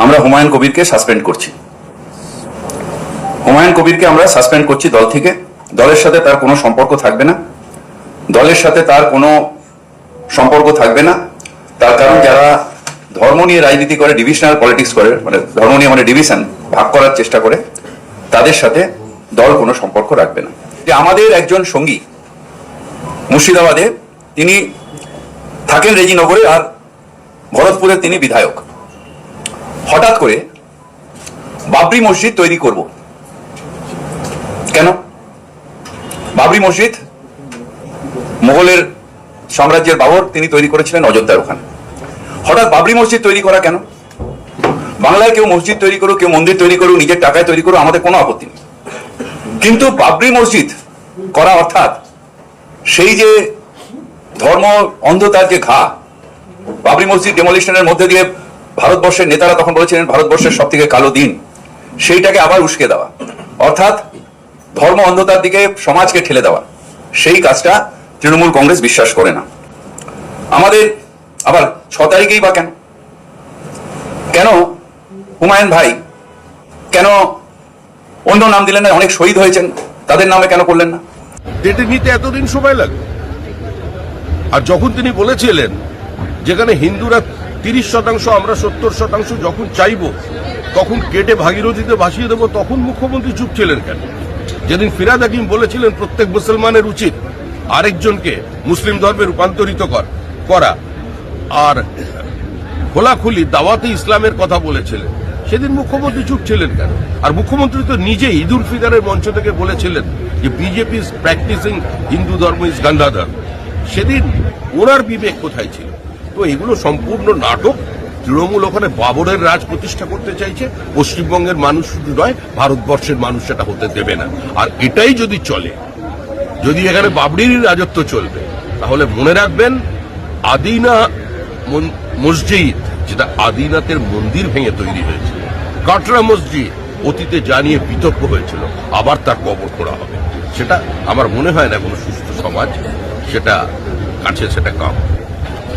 আমরা হুমায়ুন কবিরকে সাসপেন্ড করছি। হুমায়ুন কবিরকে আমরা সাসপেন্ড করছি দল থেকে। দলের সাথে তার কোনো সম্পর্ক থাকবে না। দলের সাথে তার কোনো সম্পর্ক থাকবে না। তার কারণ যারা ধর্ম নিয়ে রাজনীতি করে, ডিভিশনাল পলিটিক্স করে, মানে ধর্ম নিয়ে মানে ডিভিশন ভাগ করার চেষ্টা করে, তাদের সাথে দল কোনো সম্পর্ক রাখবে না। যে আমাদের একজন সঙ্গী মুর্শিদাবাদে, তিনি থাকেন রেজিনগরে, আর ভরতপুরে তিনি বিধায়ক। হঠাৎ করে বাবরি মসজিদ তৈরি করব কেন? বাবরি মসজিদ মোগলের সাম্রাজ্যের বাবর তিনি তৈরি করেছিলেন অযোধ্যার ওখানে। হঠাৎ বাবরি মসজিদ তৈরি করা কেন? বাংলায় কেউ মসজিদ তৈরি করুক, কেউ মন্দির তৈরি করুক, নিজের টাকায় তৈরি করুক, আমাদের কোনো আপত্তি নেই। কিন্তু বাবরি মসজিদ করা অর্থাৎ সেই যে ধর্ম অন্ধতার যে ঘা, বাবরি মসজিদ ডেমোলিশনের মধ্যে দিয়ে ভারতবর্ষের নেতারা তখন বলেছিলেন ভারতবর্ষের সব থেকে কালো দিন, সেইটাকে আবার উস্কে দেওয়া, অর্থাৎ ধর্ম অন্ধতার দিকে সমাজকে ঠেলে দেওয়া, সেই কাজটা তৃণমূল কংগ্রেস বিশ্বাস করে না। আমাদের আবার 6 তারিখেই বা কেন? কেন হুমায়ুন ভাই কেন অন্য নাম দিলেন না? অনেক শহীদ হয়েছেন, তাদের নামে কেন করলেন না? ডেটে নিতে এতদিন সময় লাগে। আর যখন তিনি বলেছিলেন যেখানে হিন্দুরা 30% আমরা 70% যখন চাইব তখন কেটে ভাগীরথীতে ভাসিয়ে দেব, তখন মুখ্যমন্ত্রী চুপ ছিলেন কেন? যেদিন ফিরাদ হাকিম বলেছিলেন প্রত্যেক মুসলমানের উচিত আরেকজনকে মুসলিম ধর্মে রূপান্তরিত করা, আর খোলাখুলি দাওয়াতে ইসলামের কথা বলেছিলেন, সেদিন মুখ্যমন্ত্রী চুপ ছিলেন কেন? আর মুখ্যমন্ত্রী তো নিজেই ঈদ উল ফিতরের মঞ্চ থেকে বলেছিলেন যে বিজেপি ইজ প্র্যাকটিসিং হিন্দু ধর্ম ইজ গান্ধাধর। সেদিন ওনার বিবেক কোথায় ছিল? তো এগুলো সম্পূর্ণ নাটক। তৃণমূল ওখানে বাবরের রাজ প্রতিষ্ঠা করতে চাইছে। পশ্চিমবঙ্গের মানুষ শুধু নয়, ভারতবর্ষের মানুষ সেটা হতে দেবে না। আর এটাই যদি চলে, যদি এখানে বাবরির রাজত্ব চলবে, তাহলে মনে রাখবেন আদিনা মসজিদ, যেটা আদিনাথের মন্দির ভেঙে তৈরি হয়েছিল, কাটরা মসজিদ অতীতে জানিয়ে বিতর্ক হয়েছিল, আবার তার কবর খোঁড়া হবে। সেটা আমার মনে হয় না কোনো সুস্থ সমাজ সেটা কাছে সেটা কাম।